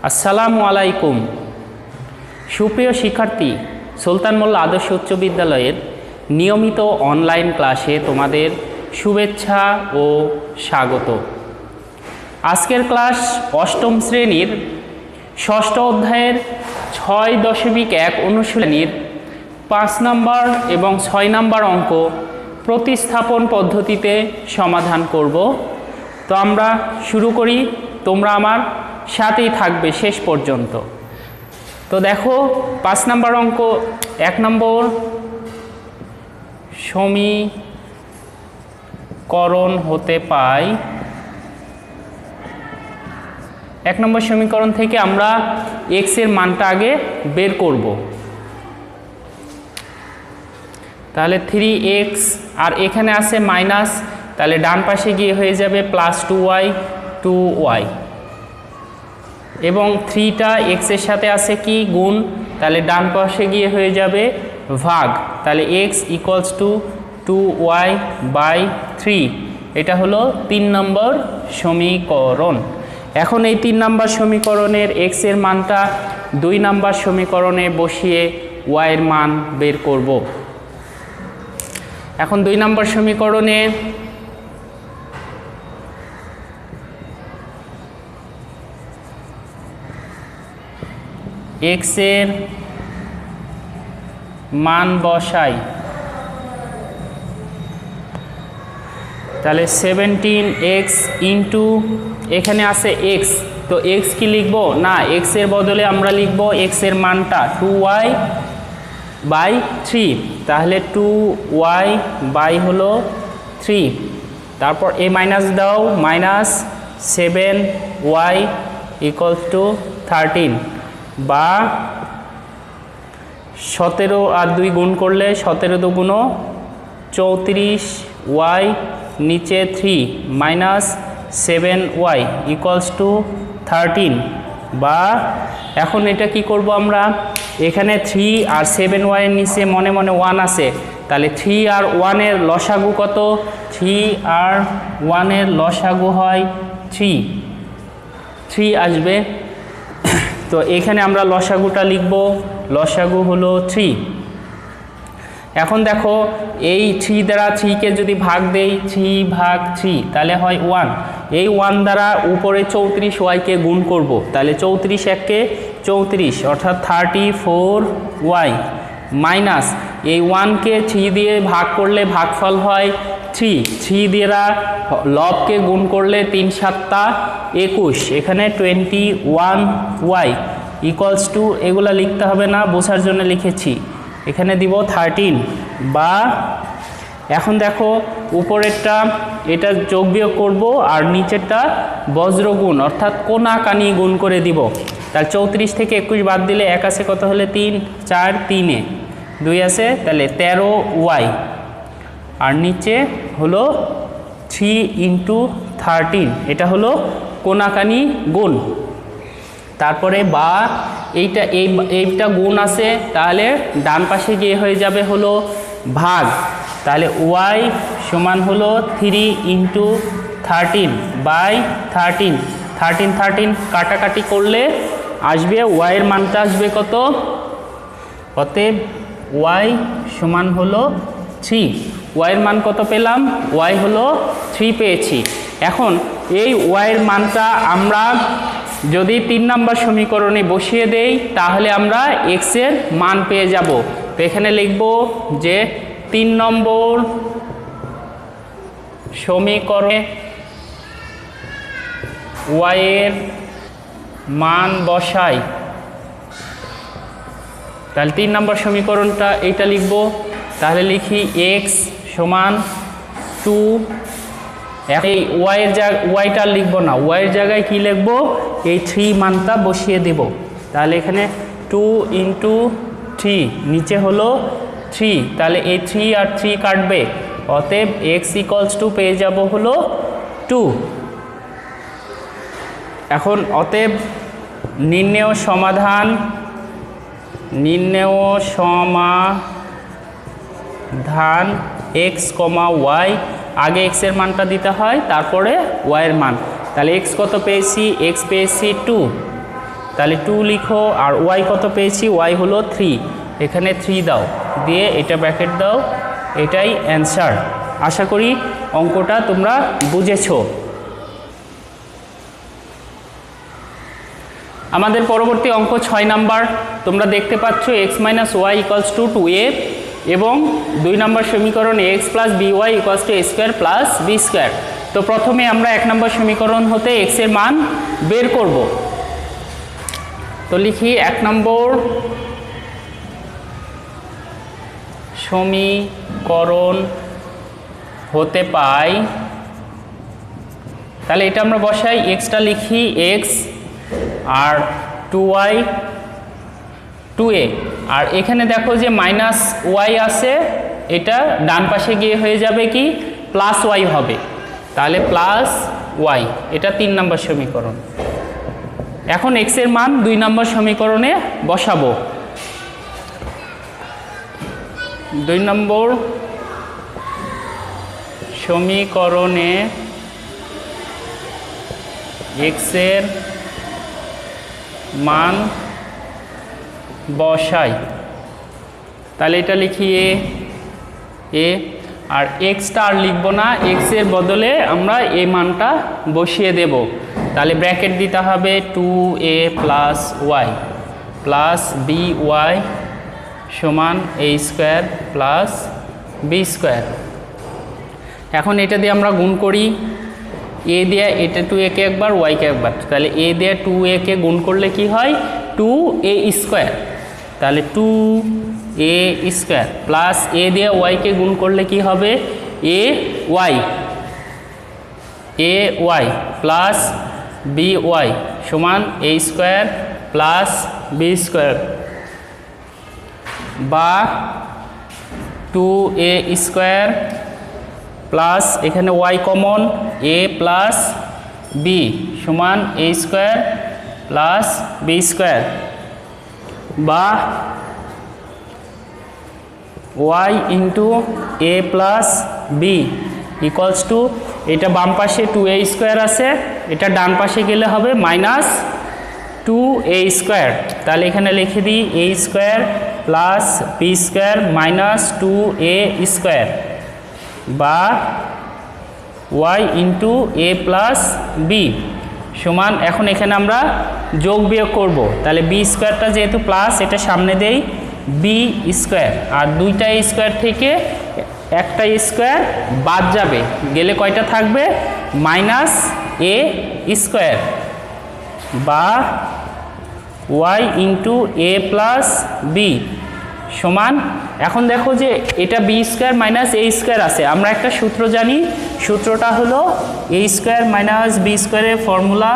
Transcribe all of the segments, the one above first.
আসসালামু আলাইকুম। সুপ্রিয় শিক্ষার্থী, সুলতান মোল্লা আদর্শ উচ্চ বিদ্যালয়ের নিয়মিত অনলাইন ক্লাসে তোমাদের শুভেচ্ছা ও স্বাগত। আজকের ক্লাস অষ্টম শ্রেণীর ষষ্ঠ অধ্যায়ের 6.1 অনুশীলনীর 5 নম্বর এবং 6 নম্বর অঙ্ক প্রতিস্থাপন পদ্ধতিতে সমাধান করব। তো আমরা শুরু করি, তোমরা আমার সাথেই থাকবে শেষ পর্যন্ত। তো দেখো 5 নম্বর অঙ্ক, 1 নম্বর সমীকরণ হতে পাই। 1 নম্বর সমীকরণ থেকে আমরা x এর মানটা আগে বের করব। তাহলে 3x আর এখানে আছে মাইনাস, তাহলে ডান পাশে গিয়ে হয়ে যাবে প্লাস 2y এবং 3টা x এর সাথে আছে কি গুণ, তাহলে ডান পাশে গিয়ে হয়ে যাবে ভাগ, তাহলে x ইকুয়ালস টু 2y/3। এটা হলো 3 নম্বর সমীকরণ। এখন এই 3 নম্বর সমীকরণের x এর মানটা 2 নম্বর সমীকরণে বসিয়ে y এর মান বের করব। এখন 2 নম্বর সমীকরণে x এর মান বসাই, তাহলে 17x ইন্টু এখানে আছে x, তো x কি লিখবো না, x এর বদলে আমরা লিখব x এর মানটা 2y/3, তাহলে 2y হলো 3, তারপর a মাইনাস দাও, মাইনাস 7y ইকুয়ালস টু 13 বা 17 আর 2 গুণ করলে 17 দুগুণ 34y নিচে 3 মাইনাস 7y ইকুয়ালস টু 13 বা এখন এটা কি করব আমরা, এখানে 3 আর 7y এর নিচে মনে মনে 1 আছে, তাহলে 3 আর 1 এর লসাগু কত, 3 আর 1 এর লসাগু হয় 3 আসবে। তো এখানে আমরা লসাগুটা লিখব, লসাগু হলো 3। এখন দেখো এই 3 দ্বারা 3কে যদি ভাগ দেই, 3/3 তাহলে হয় 1। এই 1 দ্বারা উপরে 34y-কে গুণ করব, তাহলে 34 1-কে 34 অর্থাৎ 34y মাইনাস এই 1-কে 3 দিয়ে ভাগ করলে ভাগফল হয় 3 দ্বারা লবকে গুণ করলে 3 7 21, এখানে 21y ইকুয়ালস টু, এগুলা লিখতে হবে না, বোঝার জন্য লিখেছি, এখানে দিব 13 বা এখন দেখো উপরেরটা এটা যোগ বিয়োগ করব আর নিচেরটা বজ্রগুণ অর্থাৎ কোনাকানি গুণ করে দিব। তাহলে 34 থেকে 21 বাদ দিলে 1 আছে, কত হলে 3, 4 3-এ 2 আছে, তাহলে 13y আর নিচে হলো 3 ইন্টু 13, এটা হলো কোনাকানি গুণ। তারপরে বা এইটা গুণ আছে, তাহলে ডান পাশে গিয়ে হয়ে যাবে হলো ভাগ, তাহলে y সমান হলো 3 ইন্টু 13/13, 13 কাটাকাটি করলে আসবে y এর মানটা আসবে কত, অতএব y সমান হলো 3। y এর মান কত পেলাম, y হলো 3 পেয়েছি। এখন এই y এর মানটা আমরা যদি 3 নম্বর সমীকরণে বসিয়ে দেই তাহলে আমরা x এর মান পেয়ে যাব। তো এখানে লিখব যে 3 নম্বর সমীকরণে y এর মান বসাই, তাহলে 3 নম্বর সমীকরণটা এইটা লিখব, তাহলে লিখি x সমান 2, এই ওয়াইটা লিখবো না, ওয়াইয়ের জায়গায় কি লিখবো, এই 3 মানটা বসিয়ে দেব, তাহলে এখানে 2 ইন্টু 3 নিচে হলো 3, তাহলে এই 3 আর 3 কাটবে, অতএব x ইকুয়ালস টু পেয়ে যাব হলো 2। এখন অতএব নির্ণেয় সমাধান x, y, আগে x এর মানটা দিতে হয়, তারপরে y এর মান, তাহলে x কত পেয়েছি, x পেয়েছি 2, তাহলে 2 লিখো, আর ওয়াই কত পেয়েছি, ওয়াই হলো 3, এখানে 3 দাও, দিয়ে এটা ব্র্যাকেট দাও, এটাই অ্যান্সার। আশা করি অঙ্কটা তোমরা বুঝেছো। আমাদের পরবর্তী অঙ্ক 6 নাম্বার। তোমরা দেখতে পাচ্ছ x minus y equals to 2a এবং 2 নম্বর সমীকরণ x plus by equals to a square plus b square. তো প্রথমে আমরা 1 নম্বর সমীকরণ হতে x এর মান বের করব। তো লিখি 1 নম্বর সমীকরণ হতে পাই, তাহলে এটা আমরা বসাই, এক্সটা লিখি x আর 2y 2a, আর এখানে দেখো যে মাইনাস ওয়াই আছে, এটা ডান পাশে গিয়ে হয়ে যাবে কি প্লাস ওয়াই হবে, তাহলে প্লাস ওয়াই, এটা 3 নম্বর সমীকরণ। এখন x এর মান 2 নম্বর সমীকরণে বসাবো। 2 নম্বর সমীকরণে x এর মান বসাই, তাহলে এটা লিখি এ, আর এক্সটা আর লিখবো না, এক্স এর বদলে আমরা এই মানটা বসিয়ে দেব। তাহলে ব্র্যাকেট দিতে হবে 2a plus y plus B y সমান a square plus B square. এখন এটা দিয়ে আমরা গুণ করি, এ দিয়ে এটা 2a কে একবার, ওয়াইকে একবার, তাহলে এ দিয়ে 2a কে গুণ করলে কি হয় 2a স্কোয়ার, তাহলে 2a স্কোয়ার প্লাস এ দিয়ে ওয়াইকে গুণ করলে কি হবে a y plus B y সমান a square plus B square, বা 2a স্কোয়ার প্লাস এখানে y common a plus B সমান a square plus B square, বা y into A plus b equals to, এটা বাম পাশে 2a স্কোয়ার আছে, এটা ডান পাশে গেলে হবে মাইনাস 2a স্কোয়ার, তাহলে এখানে লিখে দিই a square plus B square minus 2a square, বা ওয়াই ইন্টু এ প্লাস বি সমান, এখন এখানে আমরা যোগ বিয়োগ করব, তাহলে বি স্কোয়ারটা যেহেতু প্লাস এটা সামনে দেই বি স্কোয়ার, আর 2টা স্কোয়ার থেকে একটা স্কোয়ার বাদ যাবে, গেলে কয়টা থাকবে মাইনাস এ স্কোয়ার, বা ওয়াই ইন্টু এ প্লাস বি সমান, এখন দেখো যে এটা বি স্কোয়ার মাইনাস এ স্কোয়ার আছে, আমরা একটা সূত্র জানি, সূত্রটা হলো এ স্কোয়ার মাইনাস বি স্কোয়ারের ফর্মুলা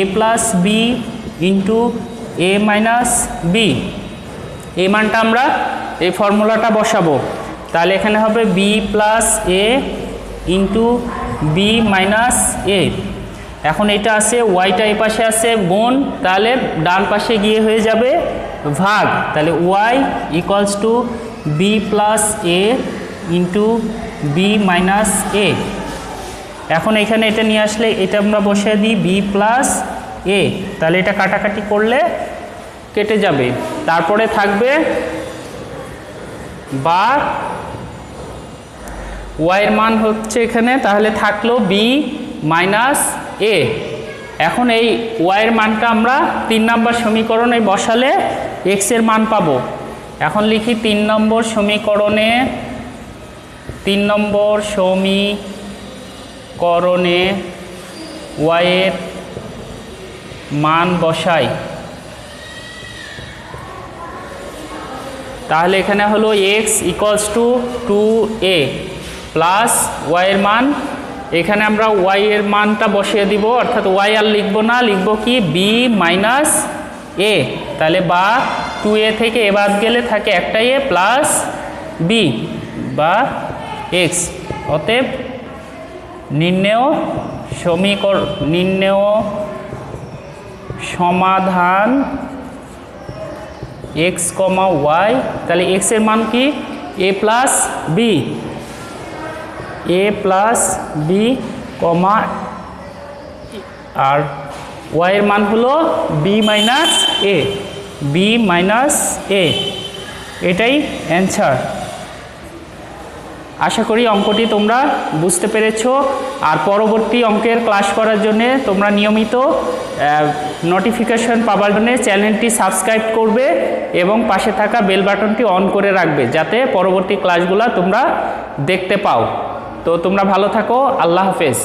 এ প্লাস বি ইন্টু এ মাইনাস বি, এই মানটা আমরা এই ফর্মুলাটা বসাবো, তাহলে এখানে হবে B plus a into b minus a, এখন এটা আছে ওয়াইটা এই পাশে আছে গুণ, তাহলে ডান পাশে গিয়ে হয়ে যাবে ভাগ, তাহলে y equals to b plus a into b minus a. এখন এখানে এটা নিয়ে আসলে এটা আমরা বসিয়ে দিই বি প্লাস এ, তাহলে এটা কাটাকাটি করলে কেটে যাবে, তারপরে থাকবে বা ওয়াইয়ের মান হচ্ছে এখানে, তাহলে থাকলো বি মাইনাস এ। এখন এই ওয়াইয়ের মানটা আমরা 3 নম্বর সমীকরণে বসালে এক্স এর মান পাবো। এখন লিখি 3 নম্বর সমীকরণে, 3 নম্বর সমীকরণে ওয়াইয়ের মান বসাই, তাহলে এখানে হলো x equals to 2a plus ওয়াইয়ের মান, এখানে আমরা ওয়াই এর মানটা বসিয়ে দিব, অর্থাৎ ওয়াই আর লিখবো না, লিখবো কি বি মাইনাস এ, তাহলে বা 2a থেকে এ বাদ গেলে থাকে একটা এ প্লাস বি বা এক্স, অতএব নির্ণেয় সমাধান এক্স কমা ওয়াই, তাহলে এক্স এর মান কি এ প্লাস বি কমা আর ওয়াই এর মান হলো বি মাইনাস এ, বি মাইনাস এ, এটাই অ্যান্সার। আশা করি অঙ্কটি তোমরা বুঝতে পেরেছো। আর পরবর্তী অঙ্কের ক্লাস করার জন্য তোমরা নিয়মিত নোটিফিকেশন পাওয়ার জন্য চ্যানেলটি সাবস্ক্রাইব করবে এবং পাশে থাকা বেল বাটনটি অন করে রাখবে, যাতে পরবর্তী ক্লাসগুলো তোমরা দেখতে পাও। তো তোমরা ভালো থাকো, আল্লাহ হাফেজ।